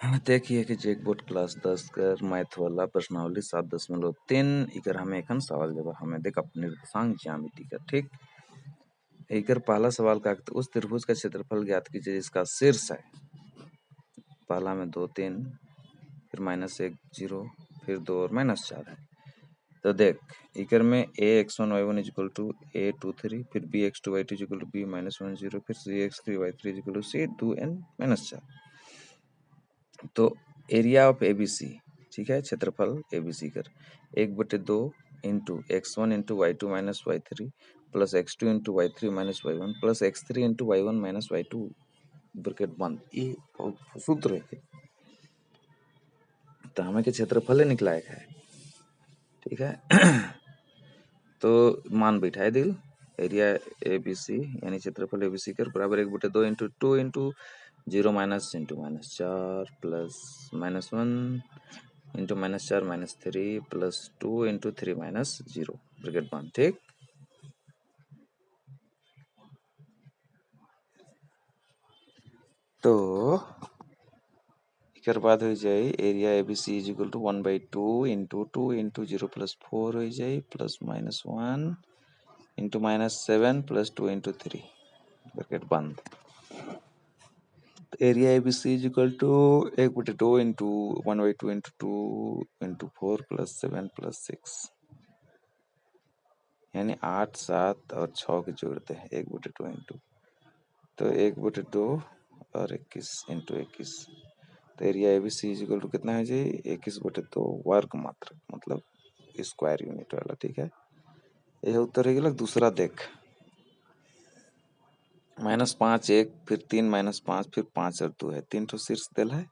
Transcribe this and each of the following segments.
देखिए कि जैकबोट क्लास 10 कर मैथ वाला प्रश्नावली 7.3 इकर हमें एखन सवाल जवाब हमें देख निर्देशांक ज्यामिति का ठीक इकर पहला सवाल का उस त्रिभुज का क्षेत्रफल ज्ञात कीजिए जिसका शीर्ष है पहला में 2 3 फिर -1 0 फिर 2 और -4 है। तो देख इकर में a(x1 y1 = a(2 3) फिर b(x2 y2 = b-1 0 फिर c(x3 y3 = c(2n-4)। तो एरिया ऑफ एबीसी ठीक है क्षेत्रफल एबीसी कर 1/2 into x1 into y2 minus y3 plus x2 into y3 minus y1 plus x3 into y1 minus y2 bracket बंद। ये सूत्र है तो हमें के क्षेत्रफल निकला है ठीक है। तो मान बैठाए दिल एरिया एबीसी यानी क्षेत्रफल एबीसी कर बराबर 1/2 into 2 into 0 minus into -4 plus -1 into -4 -3 plus 2 into 3 -0 bracket बंद ठीक। तो एक बाद हो जाए area ABC equal to 1/2 into 2 into 0 plus 4 हो जाए plus -1 into -7 plus 2 into 3 bracket बंद। Area ABC equal to 1/2 into 1/2 into 2 into 4 plus 7 plus 6 यानी 8 7 और 6 के जोड़ते हैं 1/2 इंटू तो 1/2 और 21 इंटू 21 तो एरिया एबीसी इक्वल टू कितना है जी 21/2 वर्ग मात्रक मतलब स्क्वायर यूनिट वाला ठीक है। यह उत्तर है दूसरा देख -5 1 फिर 3 -5 फिर 5 और 2 है 3 तो शीर्ष दिल है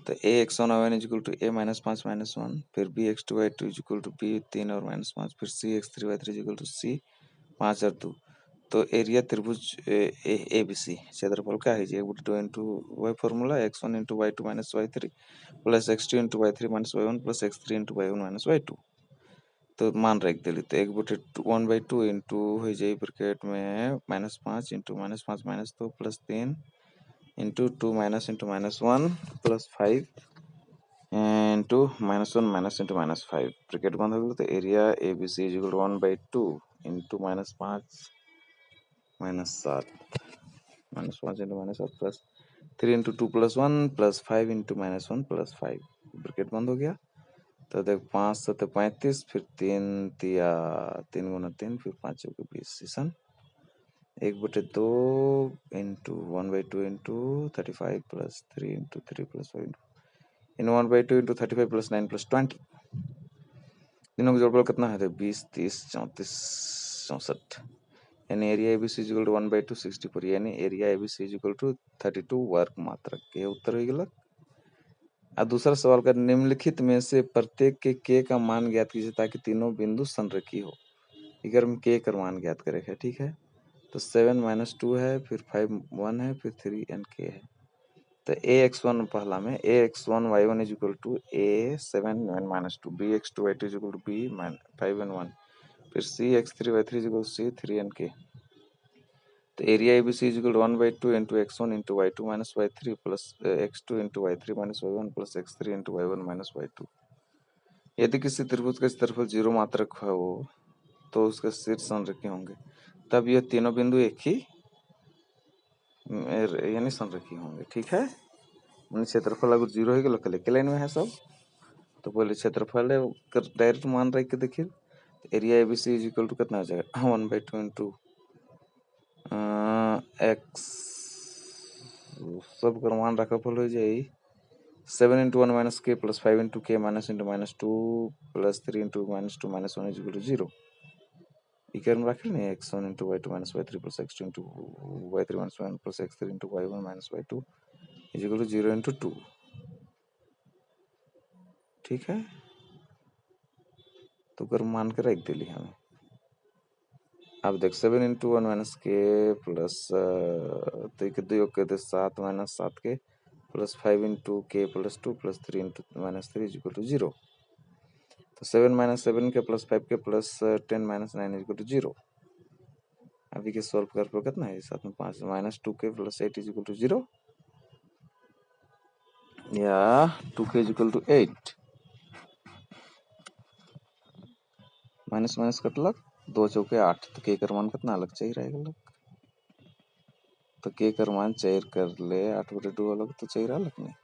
तो a(x1 y1 = a -5 -1 फिर b(x2 y2 = b 3 और -5 फिर c(x3 y3 = c 5 और 2 तो एरिया त्रिभुज एबीसी क्षेत्रफल क्या है 1/2 इंटू वही formula x1 into y2 minus y3 plus x2 into y3 minus y1 plus x3 into y1 minus y2 तो मान रख दिली तो 1/2 इंटू हो जाए ब्रैकेट में -5 into -5 -2 plus 3 into 2 minus into -1 plus 5 into -1 minus into -5 bracket बंद हो गया तो area ABC equal 1/2 into -5 -7 -5 into -7 plus 3 into 2 plus 1 plus 5 into -1 plus 5 bracket बंद हो गया तो देख 5 7 35 फिर 3 तिया 3 गुना 3 फिर 5 चौके 20 season 1/2 into 1/2 into 35 plus 3 into 3 plus 5 इन 1/2 इंटू 35 प्लस 9 प्लस 20 तीनों का जोड़फल कितना है 20 30 34 64 यानी एरिया एबीसी इक्वल टू 1/2 64 यानी एरिया एबीसी इक्वल टू 32 वर्ग मात्रक ये उत्तर हो गया। अब दूसरा सवाल का निम्नलिखित में से प्रत्येक के k का मान ज्ञात कीजिए ताकि तीनों बिंदु संरेखी हो। इधर में k का मान ज्ञात करेगा ठीक है तो 7 - 2 है फिर 5 1 है फिर 3 and k है तो ax1 पहला में ax1 y1 = a7 -2 bx2 y2 = b 5 and 1 फिर cx3 y3 = c 3 and k तो area ABC equal 1/2 into x1 into y2 minus y3 plus x2 into y3 minus y1 plus x3 into y1 minus y2। यदि किसी त्रिभुज का क्षेत्रफल 0 मात्रक है वो तो उसके शीर्ष संरेखी होंगे तब ये तीनों बिंदु एक ही यानी संरेखी होंगे ठीक है। क्षेत्रफल अगर 0 है तो के लाइन में है सब तो पहले क्षेत्रफल है डायरेक्ट मान रख के देखिए एरिया एबीसी इक्वल टू कितना हो जाएगा 1/2 इंटू एक्स सब का मान रखा हो जाए 7 into 1 minus k plus 5 into k minus into -2 plus 3 into -2 -1 equal to 0 equal में रख लें x1 into y2 minus y3 plus x2 into y3 minus 1 plus x3 into y1 minus y2 equal to 0 into 2 ठीक है। तो कर मान के रख दिली हमें अब देख 7 इंटू 1 माइनस के प्लस तो 2 के 7 minus 7 k plus 5 into k plus 2 plus 3 into -3 equal to 0 तो 7 - 7 के प्लस 5 के प्लस 10 - 9 इक्वल टू 0 अभी के सॉल्व कर पर कितना है 7 में 5 -2 के प्लस 8 इक्वल टू 0 या 2k equal to 8 minus minus कटलक 2 चौके 8 तो के कर मान कितना अलग चाहिए रहेगा तो के कर मान चाहिए कर ले 8/2 अलग तो चाहिए अलग नहीं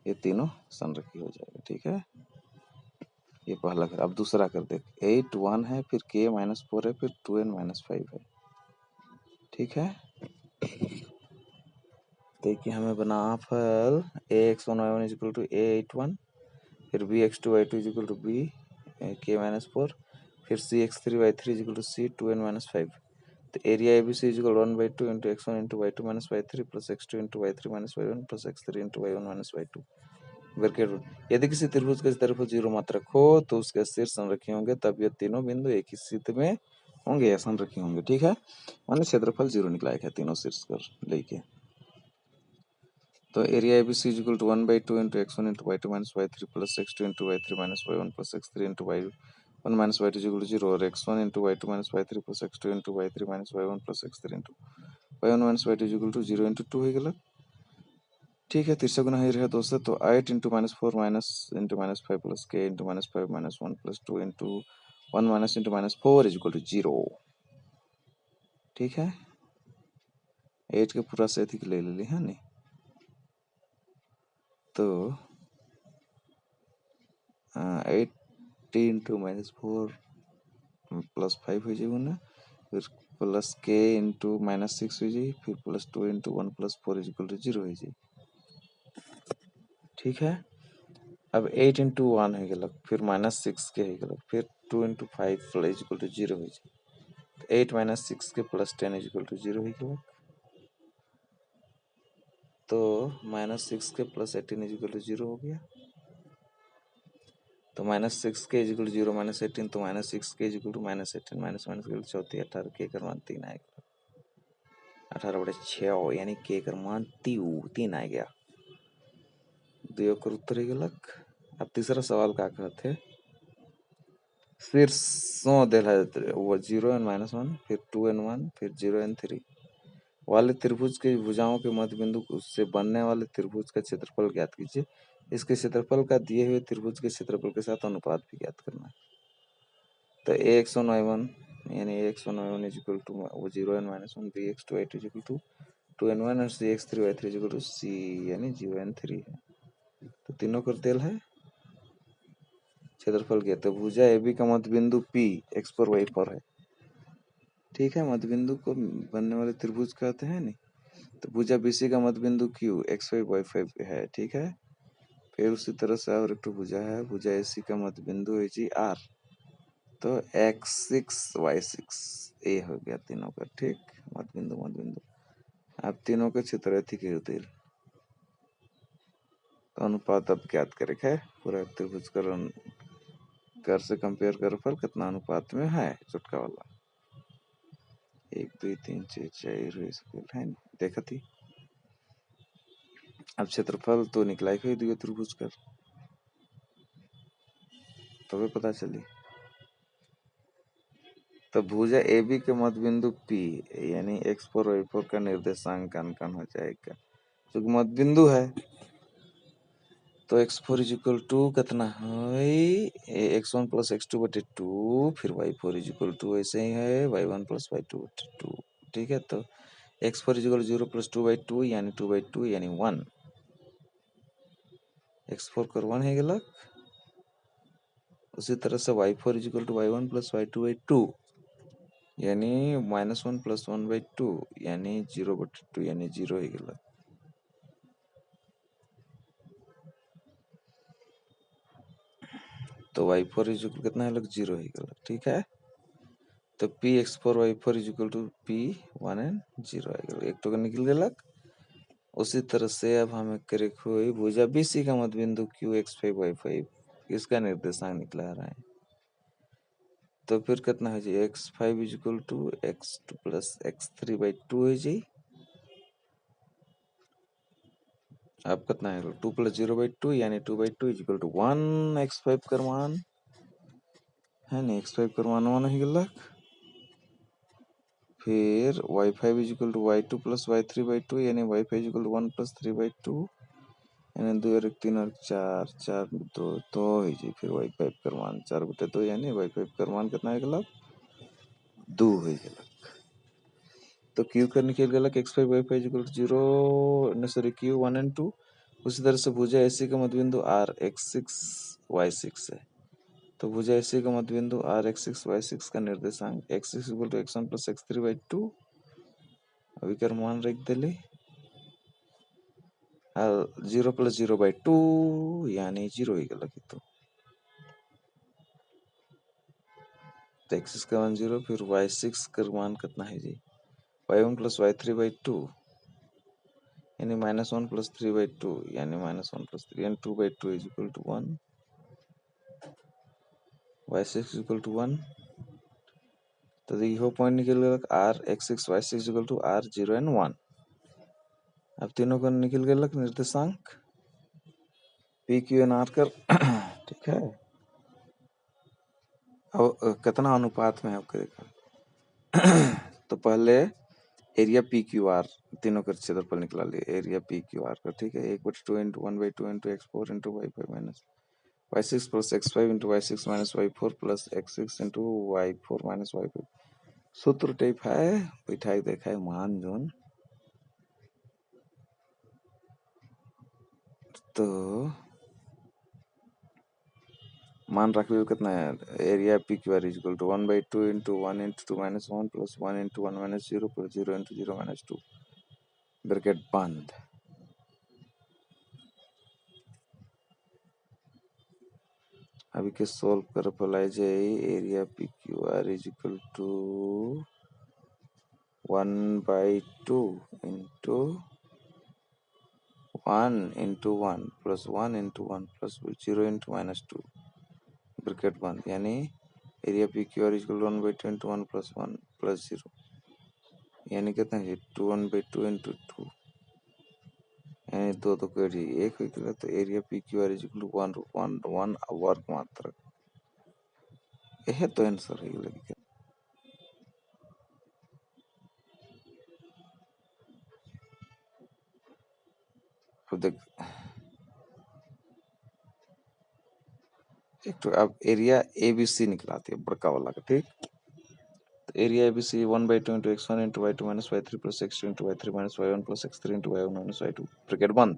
ये तीनों संरक्षी हो जाएगा ठीक है ये पहला कर अब दूसरा कर देख 8 1 है फिर k -4 है फिर 2n-5 है ठीक है देखिए हमें बना फल ax1y1 इक्वल टू a81 फिर bx2y2 equal to b k-4 फिर cx3y3 equal to c 2n-5 तो area ABC equal 1/2 into x1 into y2 minus y3 plus x2 into y3 minus y1 plus x3 into y1 minus y2 bracket यदि किसी त्रिभुज का क्षेत्रफल 0 मात्रक हो तो उसके शीर्ष संरेखी होंगे तब ये तीनों बिंदु एक ही स्थिति में होंगे या संरेखी होंगे ठीक है माने क्षेत्रफल 0 निकला है तीनों शीर्ष कर लेके तो area ABC equal to 1/2 into x1 into y2 minus y3 plus x2 into y3 minus y1 plus x3 into y1 minus y2 equal to 0 और x1 into y2 minus y3 plus x2 into y3 minus y1 plus x3 into y1 minus y2 equal to 0 into 2 हो गया ठीक है तीसरा गुना ही रहा दोस्तों तो 8 into -4 minus into -5 plus k into -5 minus 1 plus 2 into 1 minus into -4 is equal to 0 ठीक है 8 के पूरा से अधिक ले ली है नहीं तो 8 इंटू -4 प्लस 5 हो जाएगा ना फिर प्लस k इंटू -6 हो जाए फिर plus 2 into 1 plus 4 is equal to 0 हो जाए ठीक है अब 8 इंटू 1 हो गया फिर -6 के हो गया फिर 2 इंटू 5 इज इक्वल टू 0 हो जाए 8 माइनस 6 के प्लस 10 इज इक्वल टू 0 हो गया तो -6 के प्लस 18 इज इक्वल टू 0 हो गया तो -6 के इज इक्वल टू 0 -18 तो -6 k is equal to -18 minus minus k 34 18 के कर मान 3 आएगा 18/6 यानी के कर मान 3 आ गया दो कर उत्तर ही गलत अब तीसरा सवाल का कहते शीर्षों दिला वो 0n-1 फिर 2n1 फिर 0n3 वाले त्रिभुज के भुजाओं के मध्य बिंदु से बनने वाले त्रिभुज का क्षेत्रफल ज्ञात कीजिए इसके क्षेत्रफल का दिए हुए त्रिभुज के क्षेत्रफल के साथ अनुपात भी ज्ञात करना है तो ax1y1 यानी ax1y1 is equal to 0n-1 bx2y2 is equal to 2n1 और cx3y3 is equal to c यानी 0n3 है तो तीनों कर तेल है क्षेत्रफल ज्ञात तो भुजा AB का मध्य बिंदु P x पर y पर है ठीक है मध्य बिंदु को बनने वाले त्रिभुज कहते हैं नहीं तो भुजा BC का मध्य बिंदु Q x5 y5 है ठीक है फिर उसी तरह से और एक भुजा है भुजा AC का मध्य बिंदु है जी R तो x6 y6 ए हो गया तीनों का ठीक मध्य बिंदु अब तीनों के क्षेत्र के होते तो अनुपात अब ज्ञात करे है पूरा त्रिभुज कर से कंपेयर करो फल कितना अनुपात में है चुटका वाला 1 2 3 6 4 है देखा थी अब क्षेत्रफल तो निकला ही दियो त्रिभुज कर तभी पता चली तो भुजा AB के मध्य बिंदु P यानी x4 y4 का निर्देशांकन हो जाएगा क्योंकि मध्य बिंदु है तो x4 इज इक्वल टू कितना है x1 प्लस x2 बटे 2 फिर y4 इज इक्वल टू ऐसे ही है y1 प्लस y2 बटे 2 ठीक है तो x4 is equal to 0 plus 2/2 यानी 2/2 यानी 1 x4 कर 1 है गलत उसी तरह से y4 is equal to y1 plus y2/2 यानी -1 प्लस 1/2 यानी 0/2 यानी 0 ही गलत तो y4 इज इक्वल कितना है लग 0 ही गलत ठीक है तो px4 y4 is equal to p1 and 0 आएगा एक टोकन निकल गया उसी तरह से अब हमें करे कोई भुजा BC का मध्य बिंदु q x5 y5 इसका निर्देशांक निकला रहा है तो फिर कितना हो जाए x5 is equal to x2 plus x3/2 हो जाए अब कितना है 2 प्लस 0/2 यानी 2/2 इज इक्वल टू 1 x5 कर मान है नहीं x5 कर मान 1 ही गलत फिर y5 is equal to y2 plus y3/2 यानी y5 is equal to 1 plus 3/2 यानी 2 और 1 3 और 4 4 2 2 ही जी फिर y5 कर मान 4/2 यानी y5 कर मान कितना है गलत 2 है गलत। तो q का निकल गलत x5 y5 0 न सॉरी q 1 and 2। उसी तरह से भुजा AC का मध्यबिंदु r x6 y6 है। तो भुजा AC का मध्यबिंदु r x6 y6 का निर्देशांक x6 = x1 + x3/2 अभी कर मान रख देले 0 + 0/2 यानी 0 ही गलत तो x6 का मान 0 फिर y6 का मान कितना है जी y1 + y3/2 यानी -1 + 3/2 यानी -1 + 3 यानी 2/2 = 1 y6 = 1। तो देखिए पॉइंट निकल गया r x6 y6 = r 0 and 1। अब तीनों का निकल गया निर्देशांक p q and r कर ठीक है। अब कितना अनुपात में है आपको देखा तो पहले एरिया पी क्यू आर तीनों का क्षेत्रफल निकला लिए एरिया पी क्यू आर का ठीक है 1/2 × 1/2 × x4 × y5 minus y6 plus x5 × y6 minus y4 plus x6 × y4 minus y5 सूत्र टाइप है बैठा देखा है मान जोन तो मान रख लियो कितना है area P Q R equal to 1/2 × 1 × 2 minus 1 plus 1 × 1 minus 0 plus 0 × 0 minus 2 bracket बंद। अभी के सोल्व कर पलाई जाए area P Q R equal to 1/2 into 1 into 1 plus 1 into 1 plus 0 into -2 bracket बंद यानी area P Q R equal 1/2 into 1 plus 1 plus 0 यानी कितना है 1/2 into 2 यानी दो तो कट एक हो गया तो area P Q R equal 1 वर्ग मात्रक यह तो आंसर है लगी अब देख एक तो अब एरिया एबीसी निकलाती है बड़का वाला का ठीक तो area ABC 1/2 into x1 into y2 minus y3 plus x2 into y3 minus y1 plus x3 into y1 minus y2 bracket बंद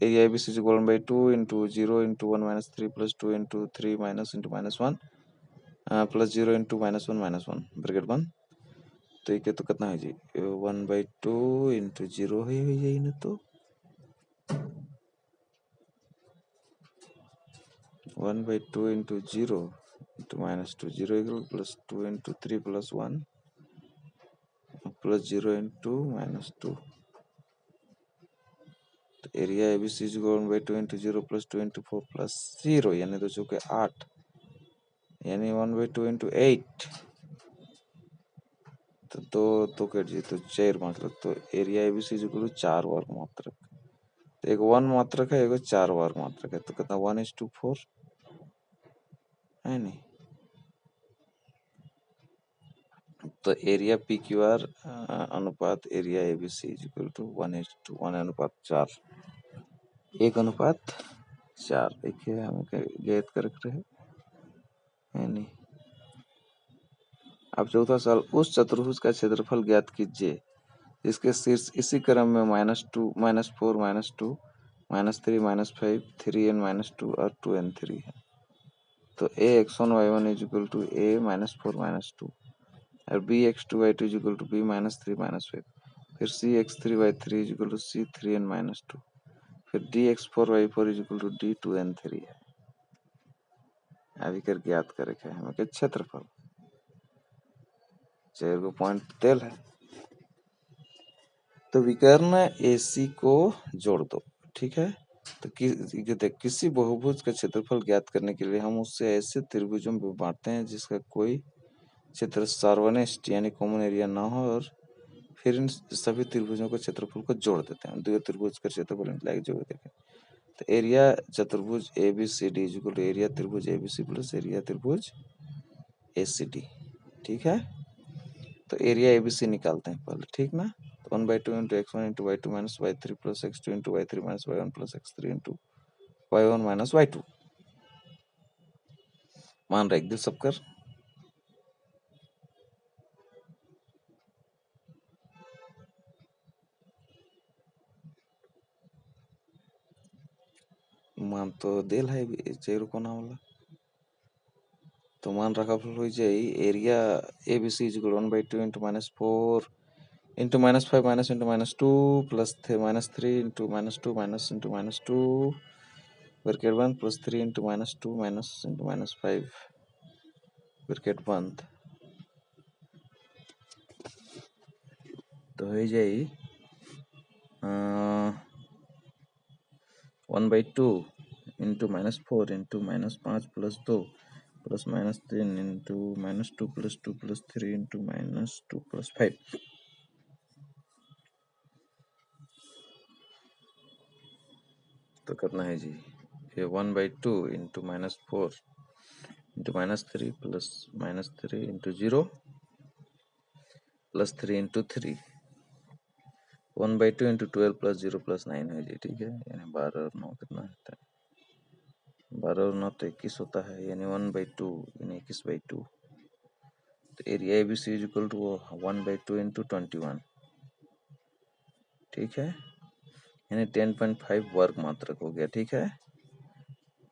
area ABC is equal 1/2 into 0 into 1 minus 3 plus 2 into 3 minus into -1 plus 0 into -1 bracket बंद तो ये तो कितना है जी 1/2 into 0 है यही ना तो 1/2 into 0 into -2 0 equal plus 2 into 3 plus 1 plus 0 into -2 तो area ABC is equal 1/2 into 0 plus 2 into 4 plus 0 यानी तो चुके 8 यानी 1/2 into 8 तो दो तो कट जी तो 4 मात्रक तो area ABC is equal to 4 वर्ग मात्रक तो एक 1 मात्रक है एक 4 वर्ग मात्रक है तो कितना 1:4 है नहीं तो एरिया पी क्यू आर अनुपात area ABC is equal to 1:1 अनुपात 4 1 अनुपात 4 देखिए हम ज्ञात कर रहे हैं नहीं। अब चौथा सवाल उस चतुर्भुज का क्षेत्रफल ज्ञात कीजिए जिसके शीर्ष इसी क्रम में -2 -4 -2 -3 -5 3n -2 और 2n3 है तो a x1 y1 is equal to a -4 -2 और b x2 y2 is equal to b -3 -5 फिर c x3 y3 is equal to c 3n -2 फिर d x4 y4 is equal to d 2n3 है अभी कर ज्ञात करे है हमें के क्षेत्रफल चार को पॉइंट तेल है तो विकर्ण AC को जोड़ दो ठीक है तो किसी बहुभुज का क्षेत्रफल ज्ञात करने के लिए हम उससे ऐसे त्रिभुजों में बांटते हैं जिसका कोई क्षेत्र सर्वनिष्ठ यानी कॉमन एरिया ना हो और फिर इन सभी त्रिभुजों के क्षेत्रफल को जोड़ देते हैं दो त्रिभुज का क्षेत्रफल लाइक जोड़ देते हैं तो एरिया चतुर्भुज ABCD is equal to area त्रिभुज ABC प्लस एरिया त्रिभुज ACD ठीक है तो एरिया ABC निकालते हैं पहले ठीक ना तो 1/2 into x1 into y2 minus y3 plus x2 into y3 minus y1 plus x3 into y1 minus y2 मान रख दे सब कर। मान तो देल है चेरू को ना वाला तो मान रखा हो जाए area ABC is equal 1/2 into -4 into -5 minus into -2 plus -3 into -2 minus into -2 bracket 1 plus 3 into -2 minus into -5 bracket 1 तो हो जाए 1/2 into -4 into -5 plus 2 plus -3 into -2 plus 2 plus 3 into -2 plus 5 तो करना है जी ये 1/2 into -4 into -3 plus -3 into 0 plus 3 into 3 1/2 into 12 plus 0 plus 9 है जी ठीक है यानी 12 और 9 कितना होता है 12 और 9 तो 21 होता है यानी 1/2 यानी 21/2 तो area ABC is equal to 1/2 into 21 ठीक है यानी 10.5 वर्ग मात्रक हो गया ठीक है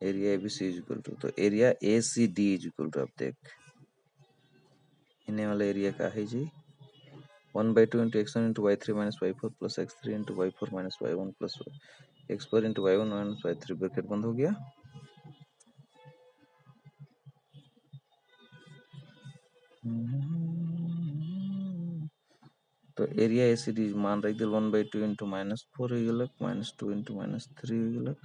area ABC is equal to तो area ACD is equal to अब देख इन्हें वाला एरिया का है जी 1/2 into x1 into y3 minus y4 plus x3 into y4 minus y1 plus x4 into y1 minus y3 bracket बंद हो गया तो एरिया एसीडी मान रख दिल 1/2 into -4 हो गलक -2 into -3 हो गलक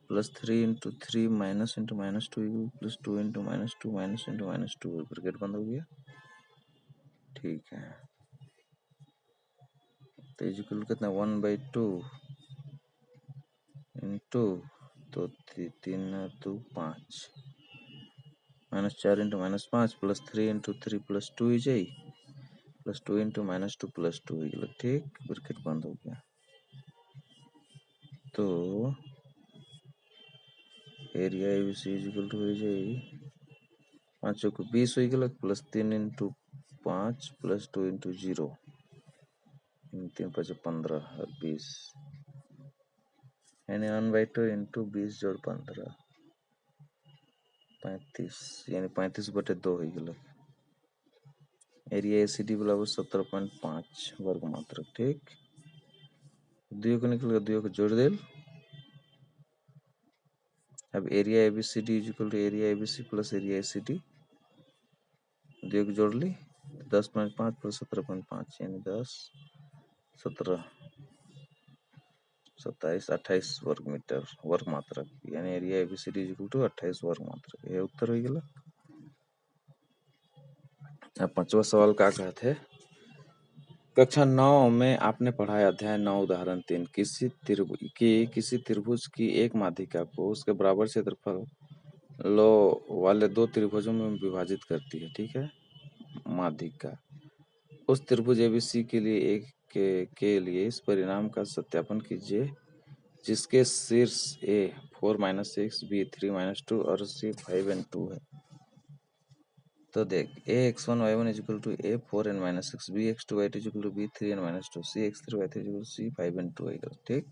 plus 3 into 3 minus into -2 plus 2 into -2 minus into -2 bracket बंद हो गया ठीक है तो इक्वल कितना 1/2 into तो 3 2 5 -4 into -5 प्लस 3 into 3 प्लस 2 ही जाई प्लस 2 into -2 प्लस 2 ही गलत ठीक ब्रैकेट बंद हो गया तो area ABC is equal to हो जाए 5 को 20 हो गलत प्लस 3 into 5 प्लस 2 into 0 3 5 15 और 20 यानी 1/2 into 20 जोड़ 15 35 यानी 35/2 हो गलत एरिया ACD बराबर 17.5 वर्ग मात्रक ठीक दुई को निकल दुई को जोड़ दे अब area ABCD is equal to area ABC plus area ACD दुई को जोड़ ली 10.5 प्लस 17.5 यानी 10 17 27 28 वर्ग मीटर वर्ग मात्रक यानी area ABCD is equal to 28 वर्ग मात्रक ये उत्तर हो गया अब पांचवा सवाल क्या कहते हैं कक्षा 9 में आपने पढ़ाया अध्याय 9 उदाहरण 3 किसी त्रिभुज की एक माध्यिका को उसके बराबर क्षेत्रफल लो वाले दो त्रिभुजों में विभाजित करती है ठीक है माध्यिका उस त्रिभुज ABC के लिए के लिए इस परिणाम का सत्यापन कीजिए जिसके शीर्ष A 4 - 6 B 3 - 2 और C 5 and 2 है तो देख ax1 y1 is equal to a4 and -6 bx2 y2 is equal to b3 and -2 cx3 y3 is equal to c5 and 2 आएगा ठीक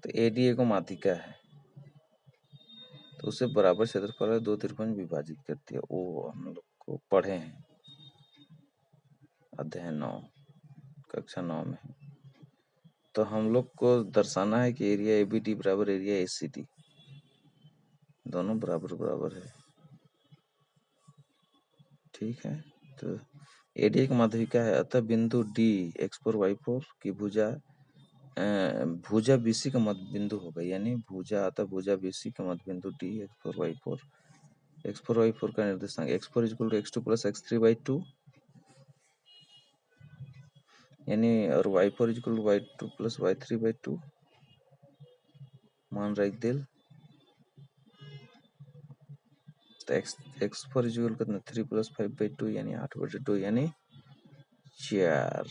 तो ADA को माध्यिका है तो उसे बराबर क्षेत्रफल है दो त्रिभुज विभाजित करती है वो हम लोग को पढ़े हैं अध्याय 9 कक्षा 9 में तो हम लोग को दर्शाना है कि एरिया ABD बराबर एरिया ACD दोनों बराबर बराबर है ठीक है तो एडीए की माध्यिका है अतः बिंदु D x4 y4 की भुजा भुजा BC का मध्य बिंदु होगा यानी भुजा अतः भुजा BC का मध्य बिंदु D x4 y4 का निर्देशांक x4 equal to x2 plus x3/2 यानी और y4 equal to y2 plus y3/2 मान रख दिल तो x4 इक्वल कितना 3 प्लस 5/2 यानी 8/2 यानी 4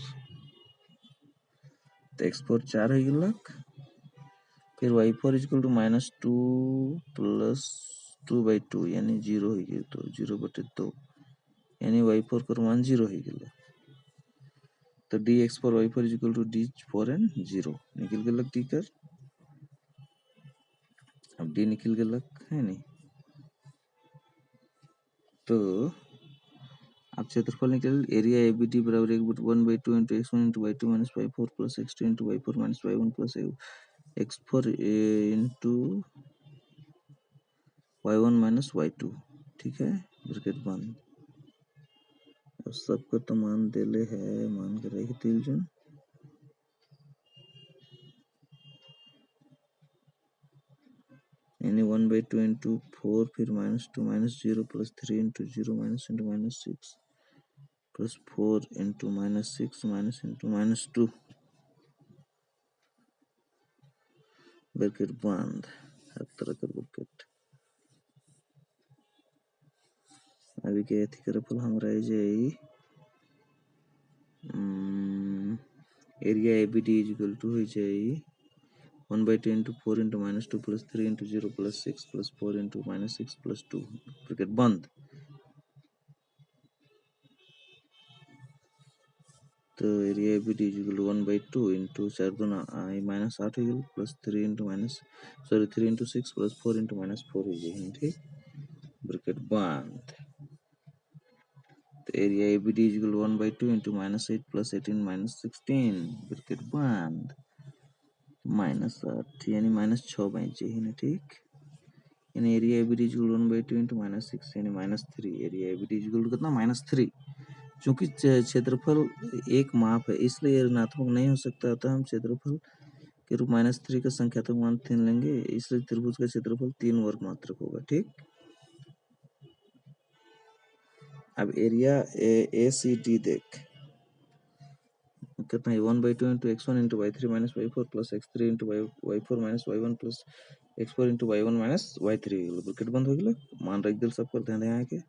तो x4 4 हो गेलक फिर y4 इक्वल टू -2 प्लस 2/2 यानी 0 हो गेल तो 0/2 यानी y4 कर मान 0 हो गेल तो dx4 y4 equal to d4 and 0 निकल गेलक d कर अब d निकल गेलक है नहीं तो अब क्षेत्रफल निकल एरिया एबीडी बराबर 1/2 into x1 into y2 minus y4 plus x2 into y4 minus y1 plus x4 into y1 minus y2 ठीक है ब्रैकेट बंद अब सबका तो मान देले है मान के रख दिल जन यानी 1/2 इंटू 4 फिर -2 -0 plus 3 into 0 into -6 plus 4 into -6 into -2 bracket बंद हर तरह का ब्रैकेट अभी के थी करफल हमरा जाई area ABD is equal to हो जाई 1/2 into 4 into -2 plus 3 into 0 plus 6 plus 4 into -6 plus 2 bracket बंद तो area ABD is equal to 1/2 into 4 दूना -8 हो गेल plus 3 into 3 into 6 plus 4 into -4 हो जाए ठीक ब्रैकेट बंद तो area ABD is equal to 1/2 into -8 plus 18 -16 bracket बंद -8 यानी -6 बच जाए ठीक यानी area ABD is equal to 1/2 into -6 यानी -3 area ABD is equal to कितना -3 चूंकि क्षेत्रफल एक माप है इसलिए ऋणात्मक नहीं हो सकता था हम क्षेत्रफल के रूप -3 का संख्यात्मक मान 3 लेंगे इसलिए त्रिभुज का क्षेत्रफल 3 वर्ग मात्रक होगा ठीक अब एरिया ए सी डी देख कितना है 1/2 into x1 into y3 minus y4 plus x3 into y4 minus y1 plus x4 into y1 minus y3 bracket बंद हो गेल मान रख दिल सब पर ध्यान यहाँ के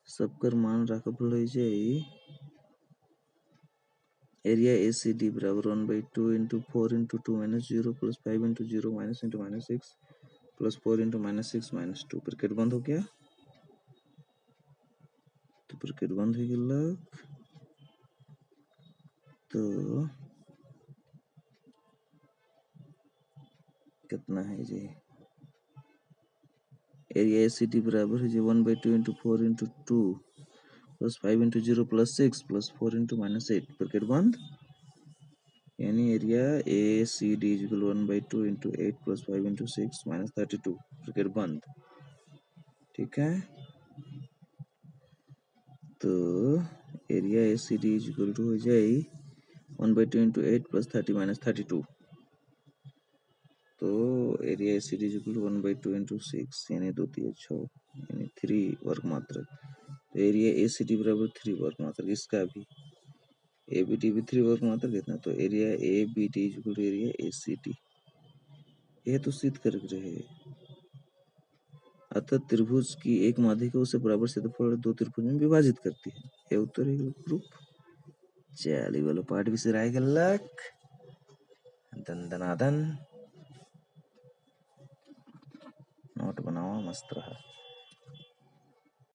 सबकर मान रखल हो जाई एरिया ए सी डी बराबर 1/2 into 4 into 2 minus 0 plus 5 into 0 minus into -6 plus 4 into -6 -2 bracket बंद हो गया तो ब्रैकेट बंद हो गया तो कितना है जी एरिया ए सी डी बराबर है जी 1/2 into 4 into 2 plus 5 into 0 plus 6 plus 4 into -8 bracket बंद यानी area A C D is equal 1/2 into 8 plus 5 into 6 -32 bracket बंद ठीक है तो area A C D is equal to हो जाए 1/2 इंटू 8 प्लस 30 -32 तो area A C D is equal to 1/2 into 6 यानी 2 3 6 यानी 3 वर्ग मात्रक तो एरिया ए सी डी बराबर 3 वर्ग मात्रक इसका भी ए बी डी भी 3 वर्ग मात्रक कितना तो area A B D is equal to area A C D यह तो सिद्ध कर रहे अतः त्रिभुज की एक माध्यिका उसे बराबर क्षेत्रफल दो त्रिभुज में विभाजित करती है ये उत्तर है प्रूफ चलिए वाला पार्ट भी सिराय गलक दन दनादन नोट बनाओ मस्त रहा